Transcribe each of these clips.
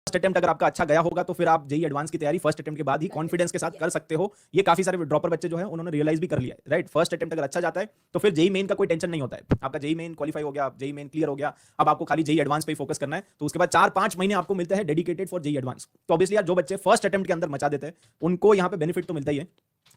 First attempt अगर आपका अच्छा गया होगा तो फिर आप जेई एडवांस की तैयारी फर्स्ट अटेम्प्ट के बाद ही कॉन्फिडेंस के साथ कर सकते हो। ये काफी सारे ड्रॉपर बच्चे जो है उन्होंने रियलाइज भी कर लिया है, राइट। फर्स्ट अटेम्प्ट अगर अच्छा जाता है तो फिर जेई मेन का कोई टेंशन नहीं होता है। आपका जेई मेन क्वालिफाई हो गया, जेई मेन क्लियर हो गया, अब आपको खाली जेई एडवांस पे फोकस करना है। तो उसके बाद 4-5 महीने आपको मिलता है डेडिकेटेड फॉर जेई एडवांस। तो ऑब्वियसली यार जो बच्चे फर्स्ट अटेम्प्ट के अंदर मचा देते हैं उनको यहाँ पे बेनिफिट तो मिलता ही है,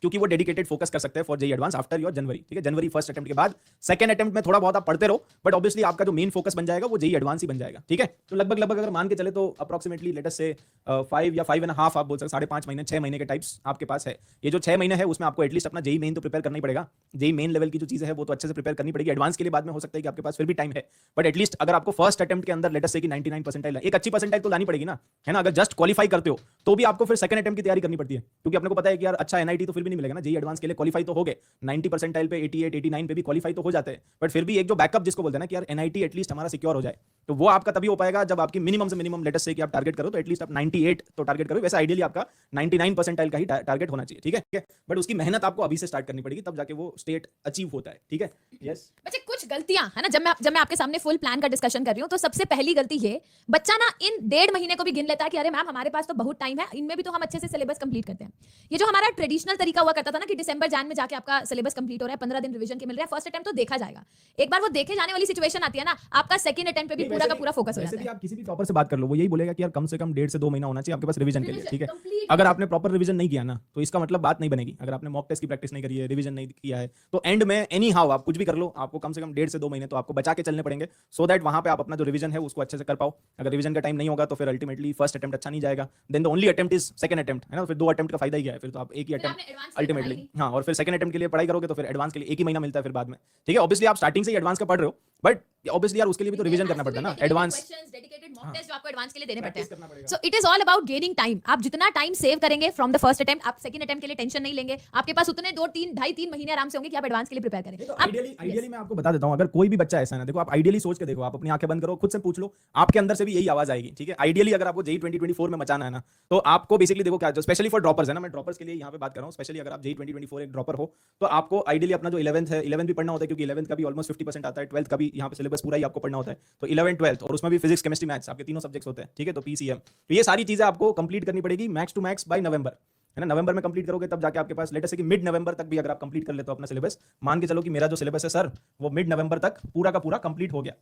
क्योंकि वो डेडिकेटेड फोकस कर सकते हैं for JEE advance after your January. ठीक है, जनवरी फर्स्ट अटेम्प्ट के बाद सेकंड अटेम्प्ट में थोड़ा बहुत आप पढ़ते रहो, बट ऑब्वियसली आपका जो मेन फोकस बन जाएगा वो जेई एडवांस ही बन जाएगा। ठीक है, तो लगभग लगभग अगर मान के चले तो अप्रोक्सीमेटली लेट अस से 5 या 5.5 आप बोल सकते, 5.5 महीने 6 महीने के टाइप्स आपके पास है। ये जो 6 महीने है उसमें आपको एटलीस्ट अपना जेई मेन तो प्रिपेयर करना ही पड़ेगा। जेई मेन लेवल की जो चीजें है वो तो अच्छे से प्रिपेयर करनी पड़ेगी। एडवांस के लिए बाद में हो सकता है कि आपके पास फिर भी टाइम है, बट एटलीस्ट अगर आपको फर्स्ट अटेम्प्ट के अंदर लेट अस से कि 99 परसेंटाइल, एक अच्छी परसेंटाइल तो लानी पड़ेगी ना, है ना। अगर जस्ट क्वालिफाई करते हो तो भी आपको फिर सेकंड अटेम्प्ट की तैयारी करनी पड़ती है, क्योंकि अपने को पता है कि यार अच्छा एनआईटी तो फिर भी नहीं मिलेगा ना। जेई एडवांस के लिए क्वालिफाई तो हो गए 90 परसेंटाइल पे, 88 89 पे भी क्वालिफाई तो हो जाते हैं, बट फिर भी एक जो बैकअप जिसको बोलते हैं ना कि यार एनआईटी एटलीस्ट हमारा सिक्योर हो जाए, तो वो आपका तभी हो पाएगा जब आपकी मिनिमम से मिनिमम लेट अस से कि आप टारगेट करो तो एटलीस्ट आप 98 तो टारगेट करो। वैसे आइडियली आपका 99 परसेंटाइल का ही टारगेट होना चाहिए। ठीक है, बट उसकी मेहनत आपको अभी से स्टार्ट करनी पड़ेगी, तब जाके वो स्टेट अचीव होता है। ठीक है, यस। बच्चे कुछ गलतियां है ना, जब मैं आपके सामने फुल प्लान का डिस्कशन कर रही हूँ तो सबसे पहली गलती ये, बच्चा ना इन 1.5 महीने को भी गिन लेता है कि अरे मैम हमारे पास तो बहुत टाइम है, इनमें भी तो हम अच्छे से सिलेबस कंप्लीट करते हैं। ये जो हमारा ट्रेडिशनल तरीका हुआ करता था ना कि दिसंबर जैन में जाके आपका सिलेबस कंप्लीट हो रहा है, 15 दिन रिवीजन के मिल रहे हैं, फर्स्ट अटेम्प्ट तो देखा जाएगा। एक बार वो देखे जाने वाली सिचुएशन आती है ना, आपका सेकंड अटेम्प्ट पे भी पूरा का पूरा फोकस हो वैसे जाता भी है। आप किसी भी टॉपर से बात कर लो, वो यही बोलेगा कि यार कम से कम 1.5 से 2 महीना होना चाहिए आपके पास रिवीजन के लिए। ठीक है, कंप्लीट अगर आपने प्रॉपर रिवीजन नहीं किया ना तो इसका मतलब बात नहीं बनेगी। अगर आपने मॉक टेस्ट की प्रैक्टिस नहीं करी है, रिवीजन नहीं किया है, तो एंड में एनी हाउ आप कुछ भी कर लो, आपको कम से कम 1.5 से 2 महीने तो आपको बचा के चलने पड़ेंगे, सो दैट वहां पे आप अपना जो रिवीजन है उसको अच्छे से कर पाओ। अगर रिवीजन का टाइम नहीं होगा तो फिर अल्टीमेटली फर्स्ट अटेम्प्ट अच्छा नहीं जाएगा, then the only attempt is second attempt, है ना। फिर 2 अटेम्प्ट का फायदा ही है, फिर तो आप एक ही अटेम्प्ट अल्टीमेटली, हाँ। और फिर सेकंड अटेम्प्ट के लिए पढ़ाई करोगे तो फिर एडवांस के लिए 1 ही महीना मिलता है फिर बाद में। ठीक है, ऑब्वियसली आप स्टार्टिंग से ही एडवांस का पढ़ रहे हो, बट ऑब्वियसली यार उसके लिए भी तो रिवीजन करना पड़ता है ना, एडवांस डेडिकेटेड मॉक टेस्ट जो आपको एडवांस के लिए देने पड़ते प्रैक्टिस हैं। करना पड़ेगा। So it is all about gaining time. आप जितना टाइम सेव करेंगे फ्रॉम द फर्स्ट अटेम्प्ट, आप सेकंड अटेम्प्ट के लिए टेंशन नहीं लेंगे, आपके पास उतने 2-3 महीने आराम से होंगे कि आप एडवांस के लिए प्रिपेयर करें। तो आइडियली मैं आपको बता देता हूं, अगर कोई भी बच्चा ऐसा है ना, देखो आप आइडियली सोच के देखो, आप अपनी आंखें बंद करो, खुद से पूछ लो, आपके अंदर से भी यही आवाज आएगी। ठीक है, आइडियली अगर आपको जेई 2024 में मचाना है ना, तो आपको बेसिकली देखो क्या, जो स्पेशली फॉर ड्रॉपर्स है ना, मैं ड्रॉपर्स के लिए यहाँ पे बात कर रहा हूँ। स्पेशली अगर आप जेई 2024 एक ड्रॉपर हो तो आपको आइडियली अपना जो 11th है, 11th भी पढ़ना होता है, क्योंकि 11th का भी ऑलमोस्ट 50% आता है, 12th का भी यहाँ पे सिलेबस पूरा ही आपको पढ़ना होता है। तो 11th 12th और उसमें भी फिजिक्स केमिस्ट्री मैथ्स आपके तीनों सब्जेक्ट्स होते हैं। ठीक है, तो पीसीएम, तो ये सारी चीजें आपको कंप्लीट करनी पड़ेगी मैक्स टू मैक्स बाय नवंबर, है ना। नवंबर में कंप्लीट करोगे तब जाके आपके पास लेट अस से कि मिड नवंबर तक भी अगर आप कंप्लीट कर लेते हो अपना सिलेबस, मान के चलो कि मेरा जो सिलेबस है सर वो मिड नवंबर तक पूरा का पूरा कंप्लीट हो गया,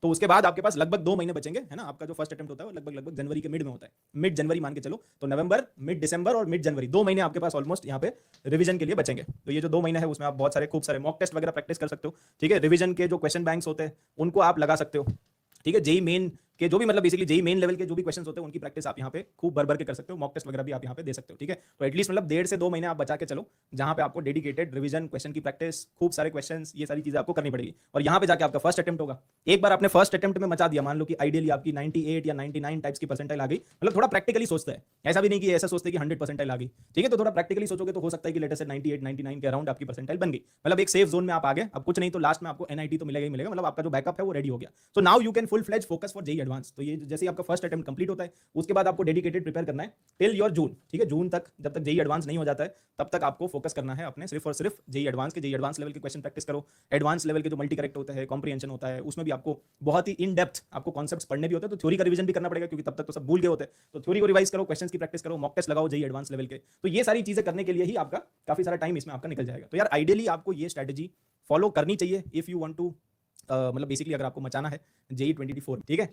तो उसके बाद आपके पास लगभग 2 महीने बचेंगे, है ना। आपका जो फर्स्ट अटेम्प्ट होता है वो लगभग जनवरी के मिड में होता है, मिड जनवरी मान के चलो, तो नवंबर, मिड दिसंबर और मिड जनवरी 2 महीने आपके पास ऑलमोस्ट यहाँ पे रिवीजन के लिए बचेंगे। तो ये जो 2 महीने है उसमें आप बहुत सारे खूब सारे मॉक टेस्ट वगैरह प्रैक्टिस कर सकते हो। ठीक है, रिवीजन के जो क्वेश्चन बैंक्स होते हैं उनको आप लगा सकते हो। ठीक है, जेई मेन के जो भी मतलब बेसिकली जेई मेन लेवल के जो भी क्वेश्चंस होते हैं उनकी प्रैक्टिस आप यहाँ पे खूब भर भर के कर सकते हो, मॉक टेस्ट वगैरह भी आप यहाँ पे दे सकते हो। ठीक है, तो एटलीस्ट मतलब 1.5 से 2 महीने आप बचा के चलो, जहां पे आपको डेडिकेटेड रिवीजन, क्वेश्चन की प्रैक्टिस, खूब सारे क्वेश्चंस, ये सारी चीजें आपको करनी पड़ेगी, और यहाँ पे जाके आपका फर्स्ट अटेम्प्ट होगा। एक बार आपने फर्स्ट अटेम्प्ट में मचा दिया, मान लो कि आइडियली आपकी 98 या 99 टाइप्स की परसेंटाइल आ गई, मतलब थोड़ा प्रैक्टिकली सोचते हैं, ऐसा भी नहीं कि ऐसा सोचते हैं कि 100 परसेंटाइल आ गई। ठीक है, तो थोड़ा प्रैक्टिकली सोचोगे तो हो सकता है कि लेटेस्ट 98 99 के अराउंड आपकी परसेंटाइल बन गई, मतलब एक सेफ जोन में आप आ गए। अब कुछ नहीं तो लास्ट में आपको एनआईटी तो मिलेगा ही मिलेगा, मतलब आपका जो बैकअप है वो रेडी हो गया। So now you can full fledge focus for JEE advance. तो ये जैसे आपका फर्स्ट अटेम्प्ट कंप्लीट होता है उसके बाद आपको डेडिकेटेड प्रिपेयर करना है टिल योर जून। ठीक है, जून तक जब तक जेई एडवांस नहीं हो जाता है तब तक आपको फोकस करना है अपने सिर्फ और सिर्फ जेई एडवांस के। जेई एडवांस लेवल के क्वेश्चन प्रैक्टिस करो, एडवांस लेवल के जो मल्टी करेक्ट होता है, कॉम्प्रिहेंशन होता है, उसमें भी आपको बहुत ही इन डेप्थ आपको कॉन्सेप्ट्स पढ़ने भी होते हैं, तो थ्योरी का रिवीजन भी करना पड़ेगा क्योंकि तब तक तो सब भूल गए होते हैं। तो थ्योरी को रिवाइज करो, क्वेश्चंस की प्रैक्टिस करो, मॉक टेस्ट लगाओ जेई एडवांस लेवल के। तो ये सारी चीजें करने के लिए ही आपका काफी सारा टाइम इसमें आपका निकल जाएगा। तो यार आइडियली आपको ये स्ट्रेटेजी फॉलो करनी चाहिए इफ यू वांट टू मतलब बेसिकली अगर आपको मचाना है जेई 2024। ठीक है।